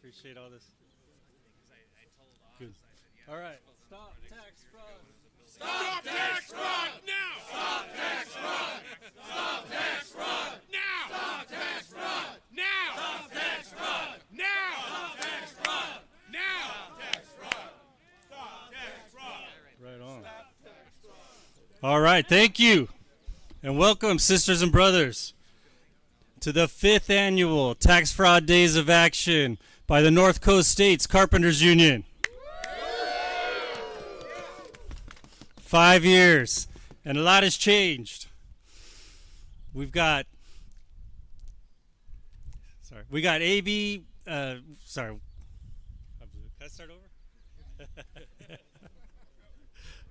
Appreciate all this. Good. All right. Stop tax fraud. Stop tax fraud now! Stop tax fraud! Stop tax fraud now! Stop tax fraud now! Stop tax fraud now! Stop tax fraud now! Stop tax fraud! Stop tax fraud! Right on. All right. Thank you. And welcome, sisters and brothers, to the 5th annual Tax Fraud Days of Action by the North Coast States Carpenters Union. 5 years, and a lot has changed. We got AB, can I start over?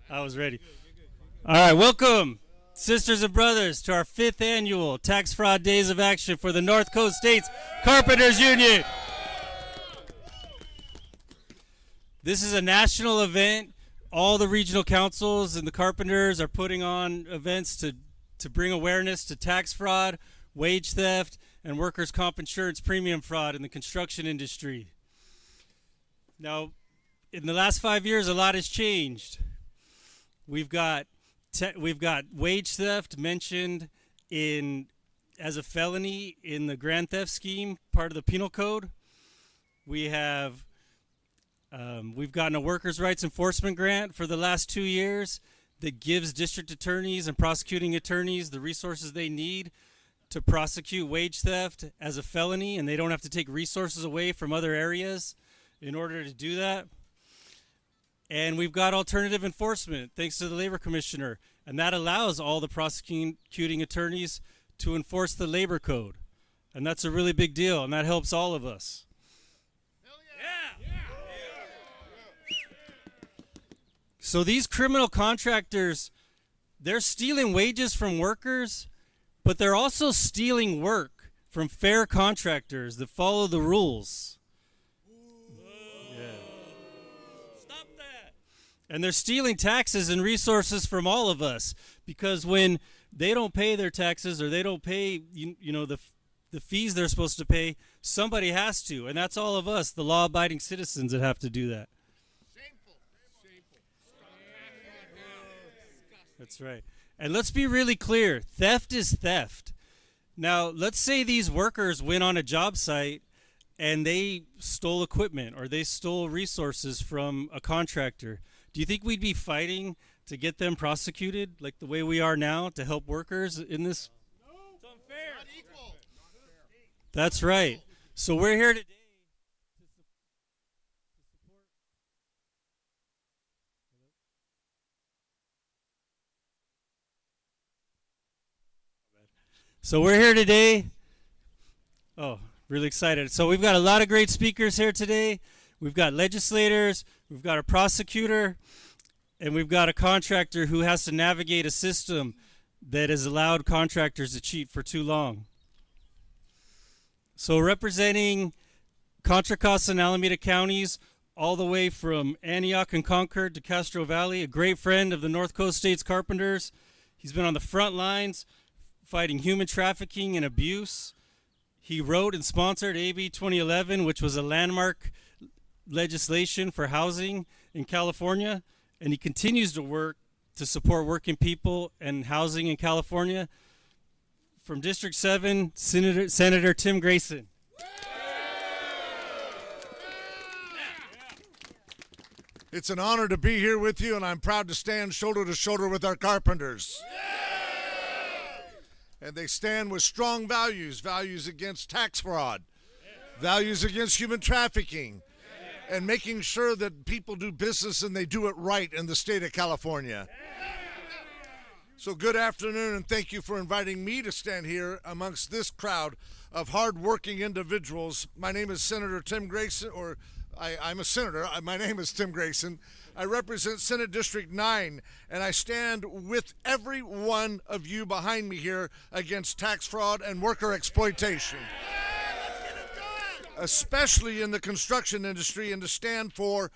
I was ready. All right, welcome, sisters and brothers, to our 5th annual Tax Fraud Days of Action for the North Coast States Carpenters Union. This is a national event. All the regional councils and the carpenters are putting on events to bring awareness to tax fraud, wage theft, and workers' comp insurance premium fraud in the construction industry. Now, in the last 5 years, a lot has changed. We've got wage theft mentioned as a felony in the grand theft scheme, part of the penal code. We've gotten a workers' rights enforcement grant for the last 2 years that gives district attorneys and prosecuting attorneys the resources they need to prosecute wage theft as a felony, and they don't have to take resources away from other areas in order to do that. And we've got alternative enforcement, thanks to the Labor Commissioner, and that allows all the prosecuting attorneys to enforce the labor code. And that's a really big deal, and that helps all of us. So these criminal contractors, they're stealing wages from workers, but they're also stealing work from fair contractors that follow the rules. Yeah. Stop that. And they're stealing taxes and resources from all of us, because when they don't pay their taxes or they don't pay the fees they're supposed to pay, somebody has to, and that's all of us, the law-abiding citizens, that have to do that. That's right. And let's be really clear. Theft is theft. Now, let's say these workers went on a job site and they stole equipment or they stole resources from a contractor. Do you think we'd be fighting to get them prosecuted like the way we are now to help workers in this? No, it's unfair. Not equal. That's right. So we're here today. So we're here today. Oh, really excited. So we've got a lot of great speakers here today. We've got legislators, we've got a prosecutor, and we've got a contractor who has to navigate a system that has allowed contractors to cheat for too long. So representing Contra Costa and Alameda counties, all the way from Antioch and Concord to Castro Valley, a great friend of the North Coast States Carpenters. He's been on the front lines fighting human trafficking and abuse. He wrote and sponsored AB 2011, which was a landmark legislation for housing in California, and he continues to work to support working people and housing in California. From District 7, Senator Tim Grayson. It's an honor to be here with you, and I'm proud to stand shoulder to shoulder with our carpenters. And they stand with strong values against tax fraud, values against human trafficking, and making sure that people do business and they do it right in the state of California. So good afternoon, and thank you for inviting me to stand here amongst this crowd of hard-working individuals. My name is Senator Tim Grayson, or I'm a senator. My name is Tim Grayson. I represent Senate District 9, and I stand with every one of you behind me here against tax fraud and worker exploitation, especially in the construction industry, and to stand for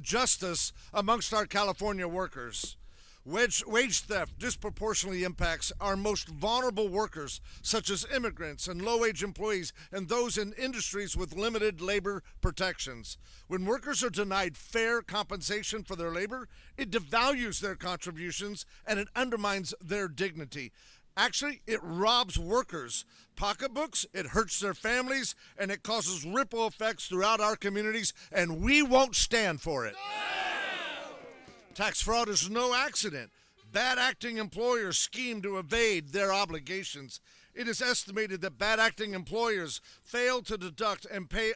justice amongst our California workers. Wage theft disproportionately impacts our most vulnerable workers, such as immigrants and low-wage employees and those in industries with limited labor protections. When workers are denied fair compensation for their labor, it devalues their contributions and it undermines their dignity. Actually, it robs workers' pocketbooks, it hurts their families, and it causes ripple effects throughout our communities, and we won't stand for it. Tax fraud is no accident. Bad acting employers scheme to evade their obligations. It is estimated that bad acting employers fail to deduct and pay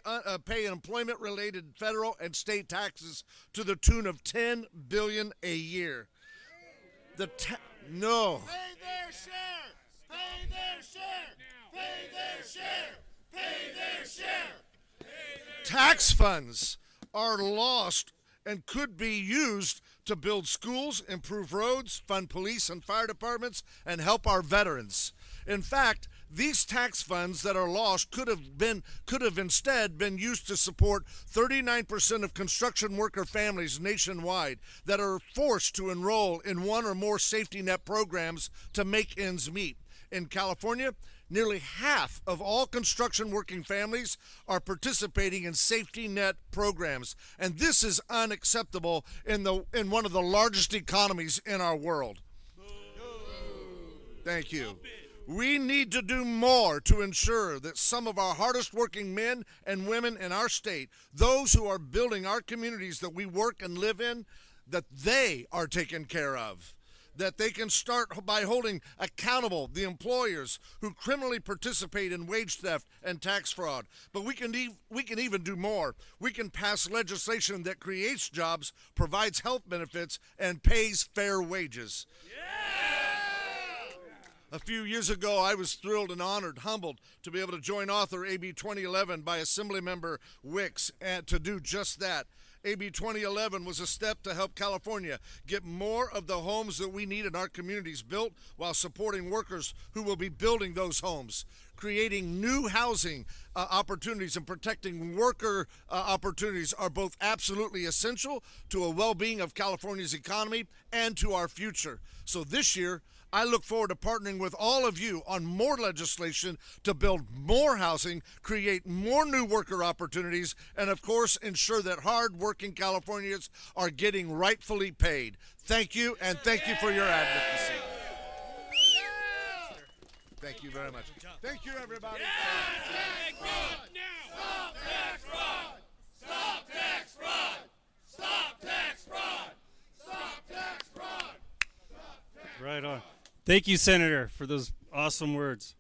employment-related federal and state taxes to the tune of $10 billion a year. No. Pay their share! Pay their share! Pay their share! Pay their share! Tax funds are lost and could be used to build schools, improve roads, fund police and fire departments, and help our veterans. In fact, these tax funds that are lost could have instead been used to support 39% of construction worker families nationwide that are forced to enroll in one or more safety net programs to make ends meet. In California, nearly half of all construction working families are participating in safety net programs, and this is unacceptable in one of the largest economies in our world. Thank you. We need to do more to ensure that some of our hardest working men and women in our state, those who are building our communities that we work and live in, that they are taken care of. That they can start by holding accountable the employers who criminally participate in wage theft and tax fraud. But we can even do more. We can pass legislation that creates jobs, provides health benefits, and pays fair wages. A few years ago, I was thrilled and honored, humbled to be able to join author AB 2011 by Assemblymember Wicks and to do just that. AB 2011 was a step to help California get more of the homes that we need in our communities built while supporting workers who will be building those homes. Creating new housing opportunities and protecting worker opportunities are both absolutely essential to a well-being of California's economy and to our future. So this year, I look forward to partnering with all of you on more legislation to build more housing, create more new worker opportunities, and of course, ensure that hard-working Californians are getting rightfully paid. Thank you, and thank you for your advocacy. Thank you very much. Thank you, everybody. Tax fraud now! Stop tax fraud! Stop tax fraud! Stop tax fraud! Stop tax fraud! Right on. Thank you, Senator, for those awesome words.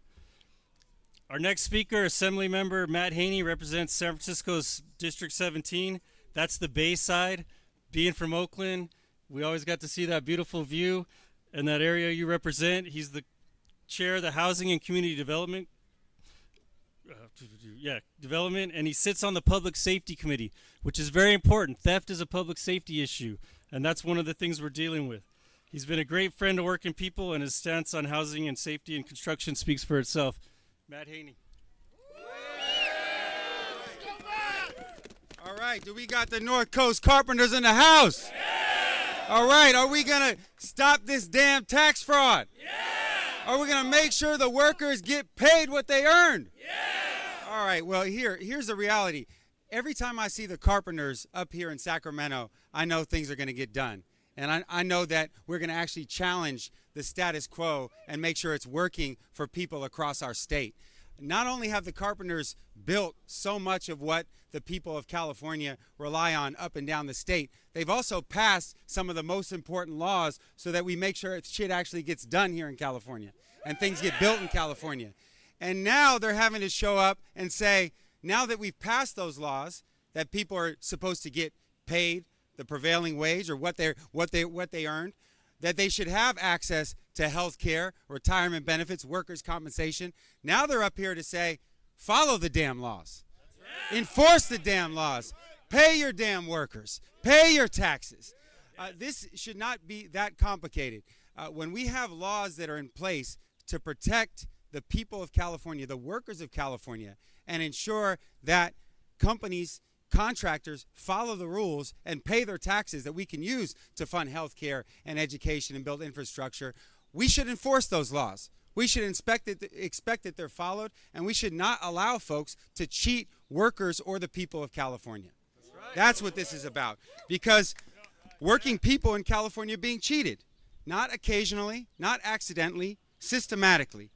Our next speaker, Assemblymember Matt Haney, represents San Francisco's District 17. That's the Bay Side. Being from Oakland, we always got to see that beautiful view in that area you represent. He's the chair of the Housing and Community Development, and he sits on the Public Safety Committee, which is very important. Theft is a public safety issue, and that's one of the things we're dealing with. He's been a great friend to working people, and his stance on housing and safety and construction speaks for itself. Matt Haney. All right, do we got the North Coast Carpenters in the house? Yeah! All right, are we going to stop this damn tax fraud? Yeah! Are we going to make sure the workers get paid what they earned? Yeah! All right, well, here's the reality. Every time I see the Carpenters up here in Sacramento, I know things are going to get done. And I know that we're going to actually challenge the status quo and make sure it's working for people across our state. Not only have the Carpenters built so much of what the people of California rely on up and down the state, they've also passed some of the most important laws so that we make sure shit actually gets done here in California and things get built in California. And now they're having to show up and say, now that we've passed those laws, that people are supposed to get paid the prevailing wage or what they earned, that they should have access to health care, retirement benefits, workers' compensation. Now they're up here to say, follow the damn laws. Enforce the damn laws. Pay your damn workers. Pay your taxes. This should not be that complicated. When we have laws that are in place to protect the people of California, the workers of California, and ensure that companies contractors follow the rules and pay their taxes that we can use to fund health care and education and build infrastructure, we should enforce those laws. We should expect that they're followed, and we should not allow folks to cheat workers or the people of California. That's what this is about. Because working people in California are being cheated. Not occasionally, not accidentally, systematically.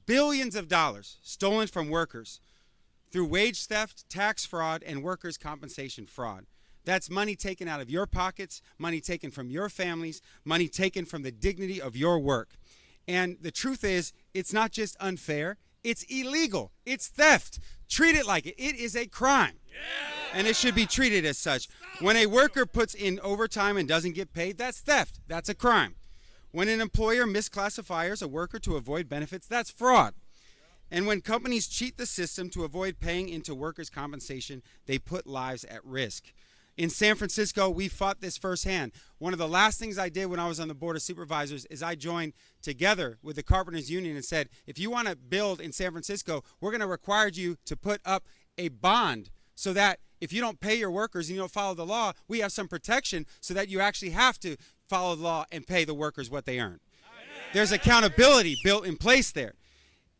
Billions of dollars stolen from workers through wage theft, tax fraud, and workers' compensation fraud. That's money taken out of your pockets, money taken from your families, money taken from the dignity of your work. And the truth is, it's not just unfair, it's illegal. It's theft. Treat it like it. It is a crime. And it should be treated as such. When a worker puts in overtime and doesn't get paid, that's theft. That's a crime. When an employer misclassifies a worker to avoid benefits, that's fraud. And when companies cheat the system to avoid paying into workers' compensation, they put lives at risk. In San Francisco, we fought this firsthand. One of the last things I did when I was on the Board of Supervisors is I joined together with the Carpenters Union and said, if you want to build in San Francisco, we're going to require you to put up a bond so that if you don't pay your workers and you don't follow the law, we have some protection so that you actually have to follow the law and pay the workers what they earn. There's accountability built in place there.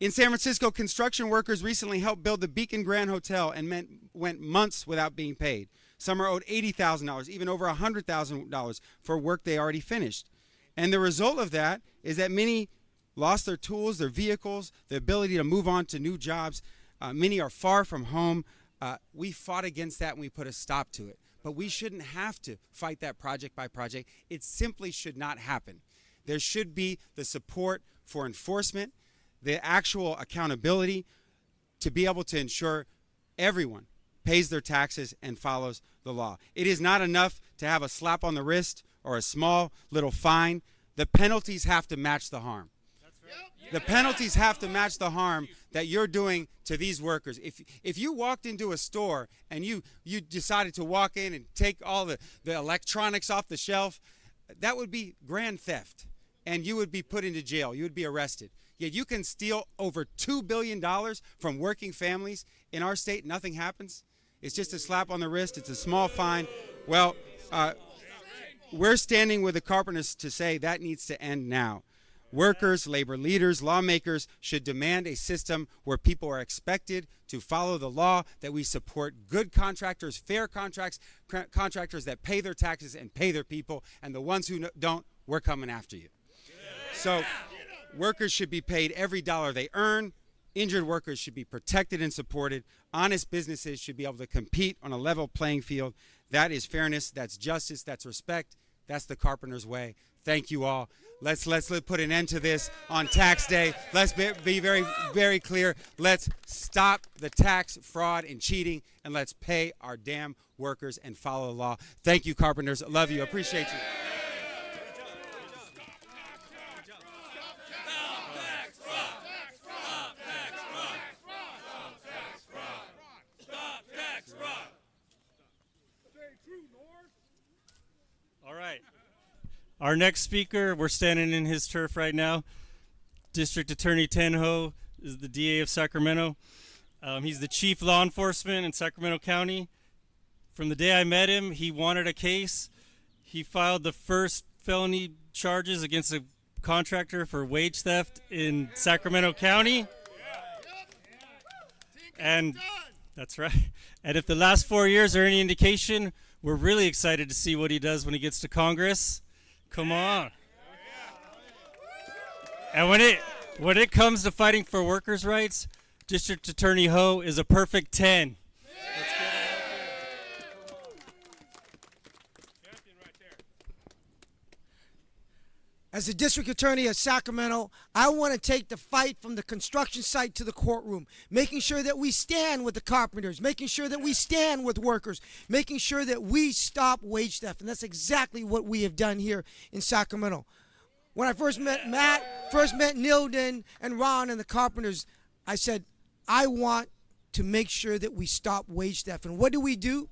In San Francisco, construction workers recently helped build the Beacon Grand Hotel and went months without being paid. Some are owed $80,000, even over $100,000 for work they already finished. And the result of that is that many lost their tools, their vehicles, the ability to move on to new jobs. Many are far from home. We fought against that and we put a stop to it. But we shouldn't have to fight that project by project. It simply should not happen. There should be the support for enforcement, the actual accountability to be able to ensure everyone pays their taxes and follows the law. It is not enough to have a slap on the wrist or a small little fine. The penalties have to match the harm. The penalties have to match the harm that you're doing to these workers. If you walked into a store and you decided to walk in and take all the electronics off the shelf, that would be grand theft, and you would be put into jail. You would be arrested. Yet you can steal over $2 billion from working families in our state. Nothing happens. It's just a slap on the wrist. It's a small fine. Well, we're standing with the carpenters to say that needs to end now. Workers, labor leaders, lawmakers should demand a system where people are expected to follow the law, that we support good contractors, fair contractors that pay their taxes and pay their people, and the ones who don't, we're coming after you. So workers should be paid every dollar they earn. Injured workers should be protected and supported. Honest businesses should be able to compete on a level playing field. That is fairness, that's justice, that's respect. That's the Carpenters way. Thank you all. Let's put an end to this on tax day. Let's be very, very clear. Let's stop the tax fraud and cheating, and let's pay our damn workers and follow the law. Thank you, Carpenters. Love you. Appreciate you. All right. Our next speaker, we're standing in his turf right now. District Attorney Tenho is the DA of Sacramento. He's the chief law enforcement in Sacramento County. From the day I met him, he wanted a case. He filed the first felony charges against a contractor for wage theft in Sacramento County. And that's right. And if the last 4 years are any indication, we're really excited to see what he does when he gets to Congress. Come on. And when it comes to fighting for workers' rights, District Attorney Ho is a perfect 10. As the district attorney of Sacramento, I want to take the fight from the construction site to the courtroom, making sure that we stand with the carpenters, making sure that we stand with workers, making sure that we stop wage theft. And that's exactly what we have done here in Sacramento. When I first met Matt, Nilden and Ron and the carpenters, I said, I want to make sure that we stop wage theft. And what do?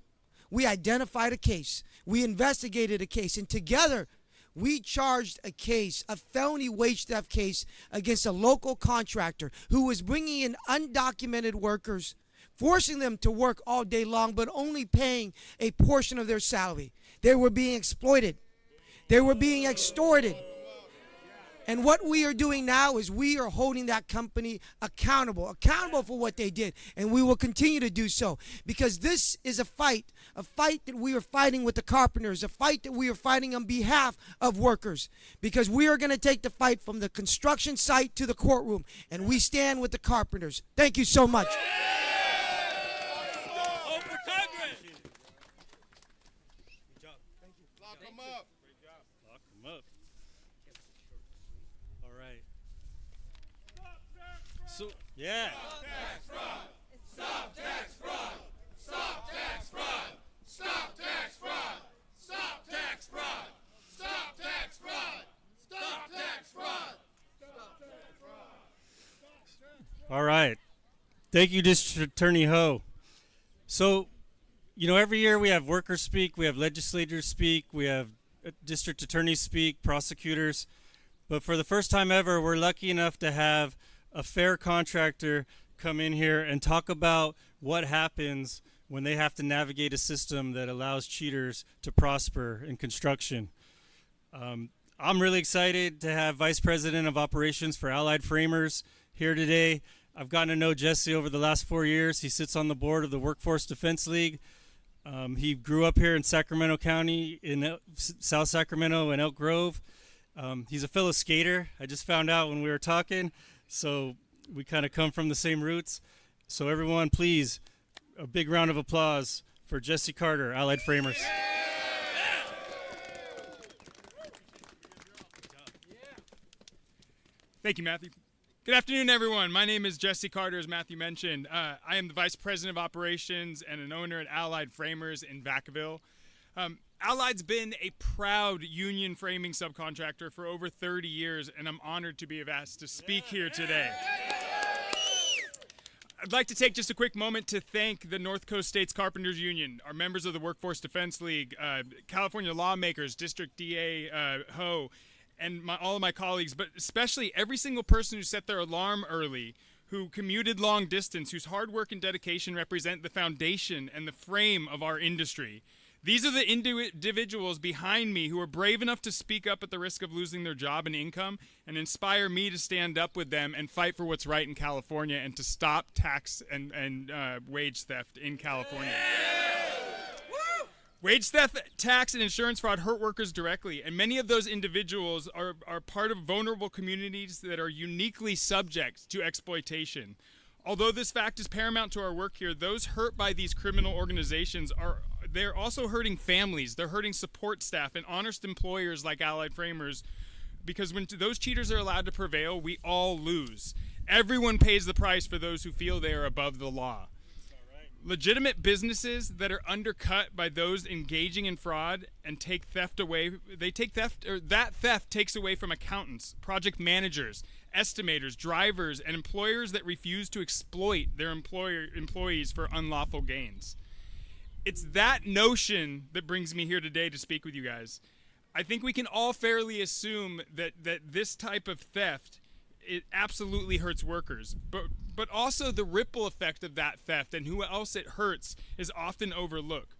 We identified a case. We investigated a case. And together, we charged a case, a felony wage theft case against a local contractor who was bringing in undocumented workers, forcing them to work all day long, but only paying a portion of their salary. They were being exploited. They were being extorted. And what we are doing now is we are holding that company accountable for what they did. And we will continue to do so, because this is a fight that we are fighting with the carpenters, a fight that we are fighting on behalf of workers, because we are going to take the fight from the construction site to the courtroom, and we stand with the carpenters. Thank you so much. Vote for Congress. Lock them up. Lock 'em up. All right. So, yeah. Stop tax fraud. Stop tax fraud. Stop tax fraud. Stop tax fraud. Stop tax fraud. Stop tax fraud. Stop tax fraud. All right. Thank you, District Attorney Ho. So, every year we have workers speak, we have legislators speak, we have district attorneys speak, prosecutors. But for the first time ever, we're lucky enough to have a fair contractor come in here and talk about what happens when they have to navigate a system that allows cheaters to prosper in construction. I'm really excited to have Vice President of Operations for Allied Framers here today. I've gotten to know Jesse over the last 4 years. He sits on the board of the Workforce Defense League. He grew up here in Sacramento County, in South Sacramento and Elk Grove. He's a fellow skater. I just found out when we were talking, so we kind of come from the same roots. So everyone, please, a big round of applause for Jesse Carter, Allied Framers. Thank you, Matthew. Good afternoon, everyone. My name is Jesse Carter, as Matthew mentioned. I am the Vice President of Operations and an owner at Allied Framers in Vacaville. Allied's been a proud union framing subcontractor for over 30 years, and I'm honored to be asked to speak here today. I'd like to take just a quick moment to thank the North Coast States Carpenters Union, our members of the Workforce Defense League, California lawmakers, District DA Ho, and all of my colleagues, but especially every single person who set their alarm early, who commuted long distance, whose hard work and dedication represent the foundation and the frame of our industry. These are the individuals behind me who are brave enough to speak up at the risk of losing their job and income, and inspire me to stand up with them and fight for what's right in California and to stop tax and wage theft in California. Wage theft, tax, and insurance fraud hurt workers directly, and many of those individuals are part of vulnerable communities that are uniquely subject to exploitation. Although this fact is paramount to our work here, those hurt by these criminal organizations they're also hurting families, they're hurting support staff and honest employers like Allied Framers, because when those cheaters are allowed to prevail, we all lose. Everyone pays the price for those who feel they are above the law. Legitimate businesses that are undercut by those engaging in fraud and take theft away, that theft takes away from accountants, project managers, estimators, drivers, and employers that refuse to exploit their employees for unlawful gains. It's that notion that brings me here today to speak with you guys. I think we can all fairly assume that this type of theft, it absolutely hurts workers, but also the ripple effect of that theft and who else it hurts is often overlooked.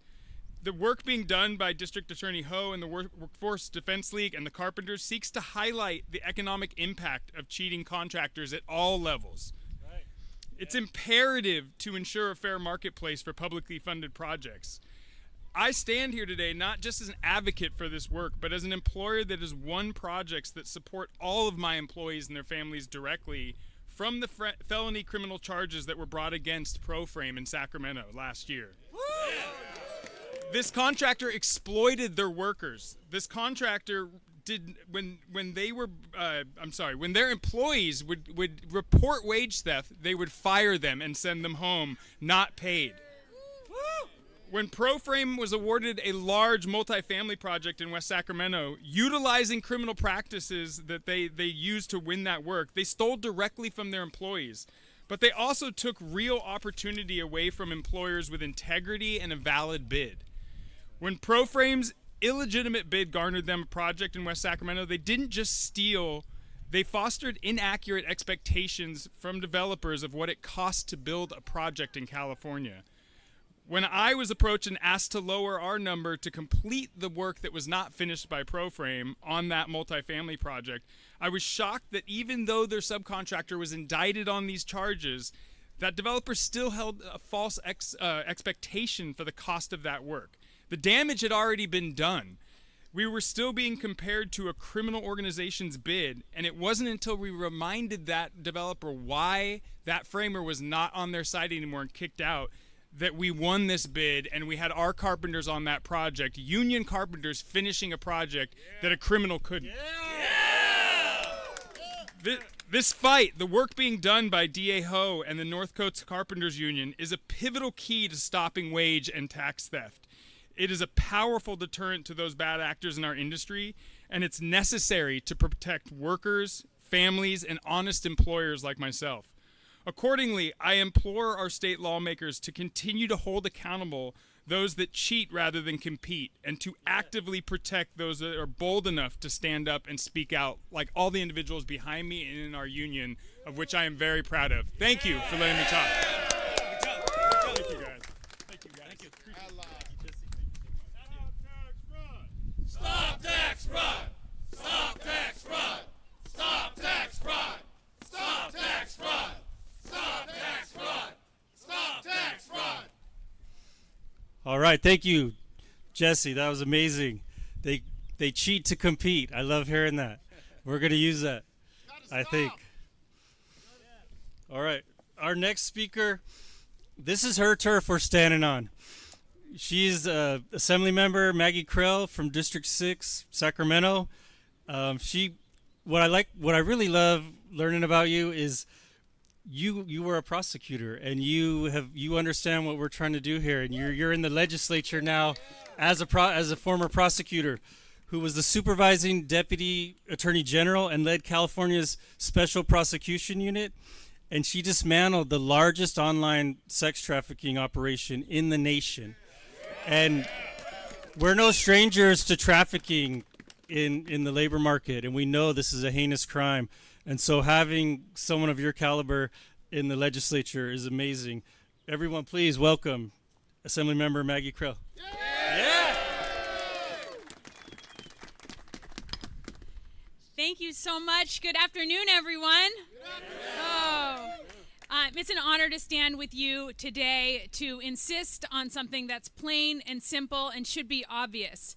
The work being done by District Attorney Ho and the Workforce Defense League and the Carpenters seeks to highlight the economic impact of cheating contractors at all levels. It's imperative to ensure a fair marketplace for publicly funded projects. I stand here today not just as an advocate for this work, but as an employer that has won projects that support all of my employees and their families directly from the felony criminal charges that were brought against ProFrame in Sacramento last year. This contractor exploited their workers. This contractor did when their employees would report wage theft, they would fire them and send them home not paid. When ProFrame was awarded a large multifamily project in West Sacramento, utilizing criminal practices that they used to win that work, they stole directly from their employees. But they also took real opportunity away from employers with integrity and a valid bid. When ProFrame's illegitimate bid garnered them a project in West Sacramento, they didn't just steal They fostered inaccurate expectations from developers of what it costs to build a project in California. When I was approached and asked to lower our number to complete the work that was not finished by ProFrame on that multifamily project, I was shocked that even though their subcontractor was indicted on these charges, that developer still held a false expectation for the cost of that work. The damage had already been done. We were still being compared to a criminal organization's bid, and it wasn't until we reminded that developer why that framer was not on their site anymore and kicked out that we won this bid, and we had our carpenters on that project, union carpenters finishing a project that a criminal couldn't. This fight, the work being done by DA Ho and the North Coast Carpenters Union, is a pivotal key to stopping wage and tax theft. It is a powerful deterrent to those bad actors in our industry, and it's necessary to protect workers, families, and honest employers like myself. Accordingly, I implore our state lawmakers to continue to hold accountable those that cheat rather than compete, and to actively protect those that are bold enough to stand up and speak out, like all the individuals behind me and in our union, of which I am very proud of. Thank you for letting me talk. Thank you, guys. Thank you, guys. Thank you. Stop tax fraud! Stop tax fraud! Stop tax fraud! Stop tax fraud! Stop tax fraud! Stop tax fraud! All right, thank you, Jesse. That was amazing. They cheat to compete. I love hearing that. We're going to use that, I think. All right, our next speaker, this is her turf we're standing on. She's Assembly Member Maggie Krell from District 6, Sacramento. What I really love learning about you is you were a prosecutor, and you understand what we're trying to do here, and you're in the legislature now as a former prosecutor who was the supervising deputy attorney general and led California's special prosecution unit, and she dismantled the largest online sex trafficking operation in the nation. And we're no strangers to trafficking in the labor market, and we know this is a heinous crime. And so having someone of your caliber in the legislature is amazing. Everyone, please welcome Assemblymember Maggie Krell. Yeah! Thank you so much. Good afternoon, everyone. It's an honor to stand with you today to insist on something that's plain and simple and should be obvious.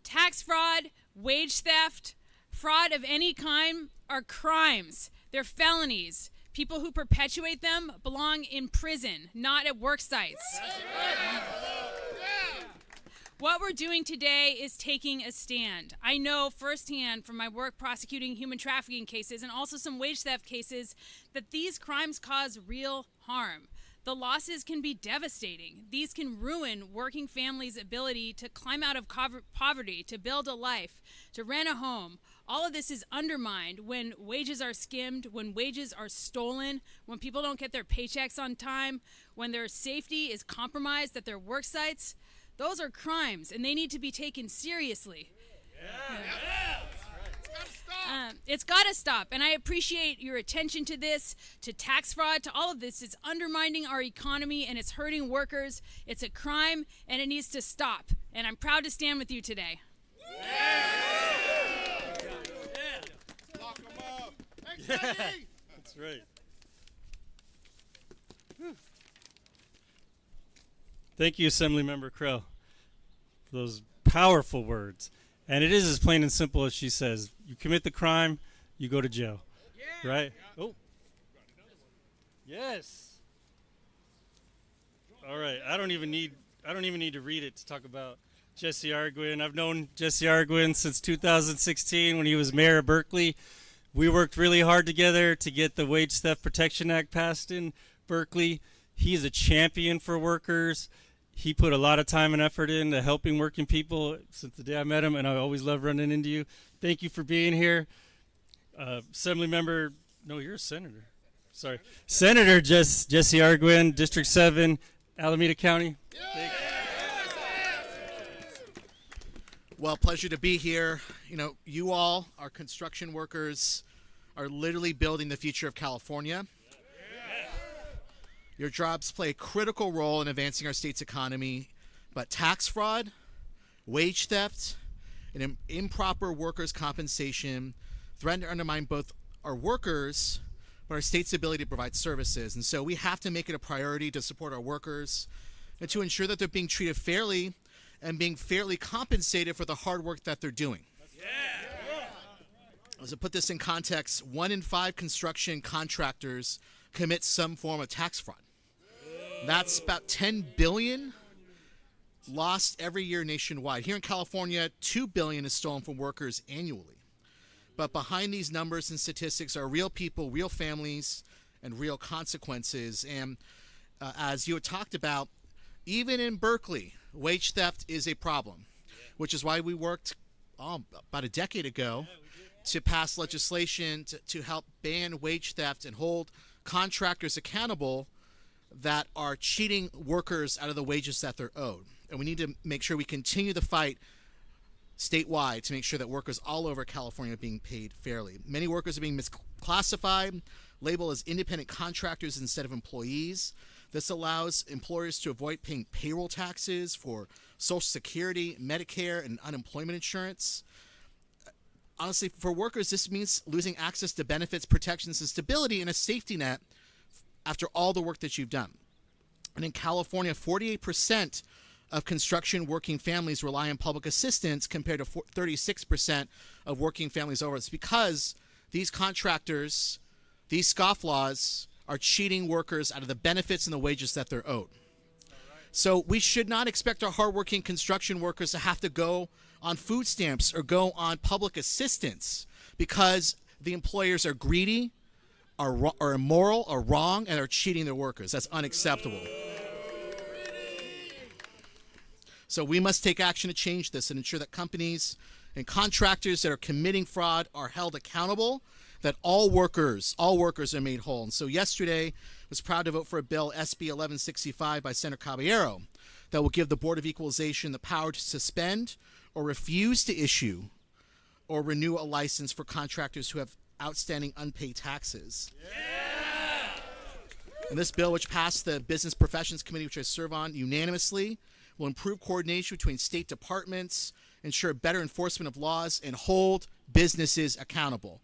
Tax fraud, wage theft, fraud of any kind are crimes. They're felonies. People who perpetuate them belong in prison, not at work sites. What we're doing today is taking a stand. I know firsthand from my work prosecuting human trafficking cases and also some wage theft cases that these crimes cause real harm. The losses can be devastating. These can ruin working families' ability to climb out of poverty, to build a life, to rent a home. All of this is undermined when wages are skimmed, when wages are stolen, when people don't get their paychecks on time, when their safety is compromised at their work sites. Those are crimes, and they need to be taken seriously. It's got to stop, and I appreciate your attention to this, to tax fraud, to all of this. It's undermining our economy, and it's hurting workers. It's a crime, and it needs to stop, and I'm proud to stand with you today. That's right. Thank you, Assemblymember Krell, for those powerful words. And it is as plain and simple as she says. You commit the crime, you go to jail. Yeah. Right? Oh. Yes. All right. I don't even need to read it to talk about Jesse Arguin. I've known Jesse Arguin since 2016 when he was mayor of Berkeley. We worked really hard together to get the Wage Theft Protection Act passed in Berkeley. He is a champion for workers. He put a lot of time and effort into helping working people since the day I met him, and I always love running into you. Thank you for being here. Assemblymember, no, you're a senator. Sorry. Senator Jesse Arguin, District 7, Alameda County. Thank you. Well, pleasure to be here. You know, you all are construction workers are literally building the future of California. Your jobs play a critical role in advancing our state's economy, but tax fraud, wage theft, and improper workers' compensation threaten to undermine both our workers but our state's ability to provide services. And so we have to make it a priority to support our workers and to ensure that they're being treated fairly and being fairly compensated for the hard work that they're doing. To put this in context, 1 in 5 construction contractors commit some form of tax fraud. That's about $10 billion lost every year nationwide. Here in California, $2 billion is stolen from workers annually. But behind these numbers and statistics are real people, real families, and real consequences. And as you had talked about, even in Berkeley, wage theft is a problem, which is why we worked about a decade ago to pass legislation to help ban wage theft and hold contractors accountable that are cheating workers out of the wages that they're owed. And we need to make sure we continue the fight statewide to make sure that workers all over California are being paid fairly. Many workers are being misclassified, labeled as independent contractors instead of employees. This allows employers to avoid paying payroll taxes for Social Security, Medicare, and unemployment insurance. Honestly, for workers, this means losing access to benefits, protections, and stability and a safety net after all the work that you've done. And in California, 48% of construction working families rely on public assistance compared to 36% of working families over. It's because these contractors, these scofflaws, are cheating workers out of the benefits and the wages that they're owed. So we should not expect our hardworking construction workers to have to go on food stamps or go on public assistance because the employers are greedy, are immoral, are wrong, and are cheating their workers. That's unacceptable. So we must take action to change this and ensure that companies and contractors that are committing fraud are held accountable, that all workers are made whole. And so yesterday, I was proud to vote for a bill, SB 1165 by Senator Caballero, that will give the Board of Equalization the power to suspend or refuse to issue or renew a license for contractors who have outstanding unpaid taxes. And this bill, which passed the Business Professions Committee, which I serve on, unanimously, will improve coordination between state departments, ensure better enforcement of laws, and hold businesses accountable.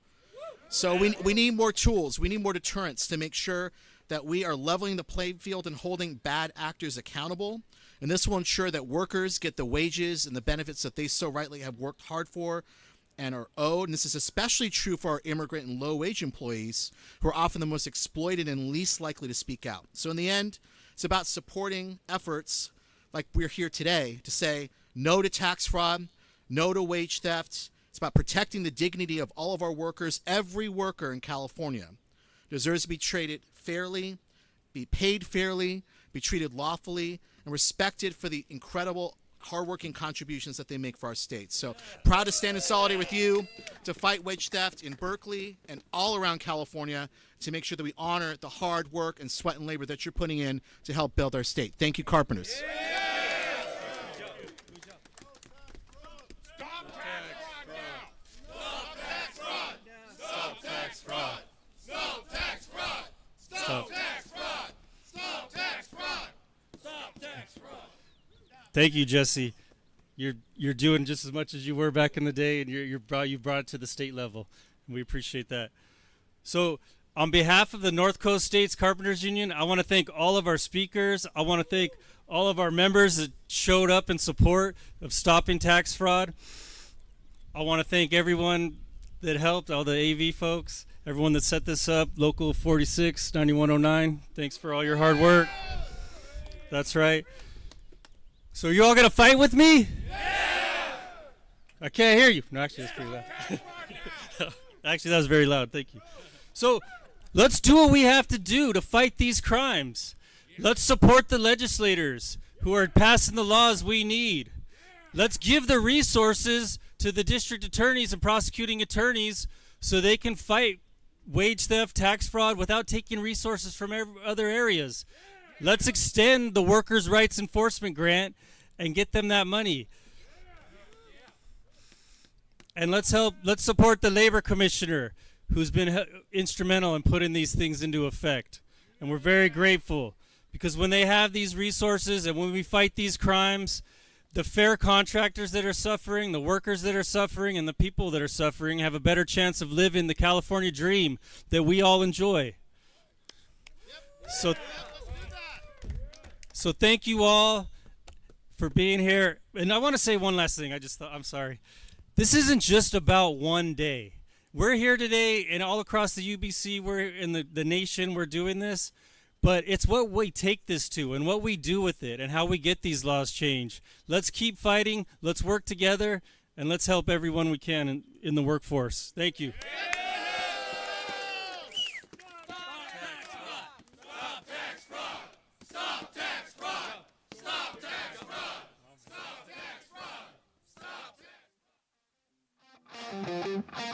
So we need more tools. We need more deterrents to make sure that we are leveling the playing field and holding bad actors accountable. And this will ensure that workers get the wages and the benefits that they so rightly have worked hard for and are owed. And this is especially true for our immigrant and low-wage employees, who are often the most exploited and least likely to speak out. So in the end, it's about supporting efforts like we're here today to say no to tax fraud, no to wage theft. It's about protecting the dignity of all of our workers. Every worker in California deserves to be treated fairly, be paid fairly, be treated lawfully, and respected for the incredible hardworking contributions that they make for our state. So proud to stand in solidarity with you to fight wage theft in Berkeley and all around California to make sure that we honor the hard work and sweat and labor that you're putting in to help build our state. Thank you, Carpenters. Thank you, Jesse. You're doing just as much as you were back in the day, and you brought it to the state level. And we appreciate that. So, on behalf of the North Coast States Carpenters Union, I want to thank all of our speakers. I want to thank all of our members that showed up in support of stopping tax fraud. I want to thank everyone that helped, all the AV folks, everyone that set this up, Local 46, 9109. Thanks for all your hard work. That's right. So you all gonna fight with me? Yeah! I can't hear you. No, actually, that's pretty loud. Actually, that was very loud. Thank you. So let's do what we have to do to fight these crimes. Let's support the legislators who are passing the laws we need. Let's give the resources to the district attorneys and prosecuting attorneys so they can fight wage theft, tax fraud without taking resources from other areas. Let's extend the Workers' Rights Enforcement Grant and get them that money. And let's support the Labor Commissioner who's been instrumental in putting these things into effect. And we're very grateful, because when they have these resources and when we fight these crimes, the fair contractors that are suffering, the workers that are suffering, and the people that are suffering have a better chance of living the California dream that we all enjoy. So thank you all for being here. And I want to say one last thing. I'm sorry. This isn't just about one day. We're here today, and all across the UBC, we're in the nation, we're doing this. But it's what we take this to and what we do with it and how we get these laws changed. Let's keep fighting. Let's work together, and let's help everyone we can in the workforce. Thank you. Stop tax fraud! Stop tax fraud!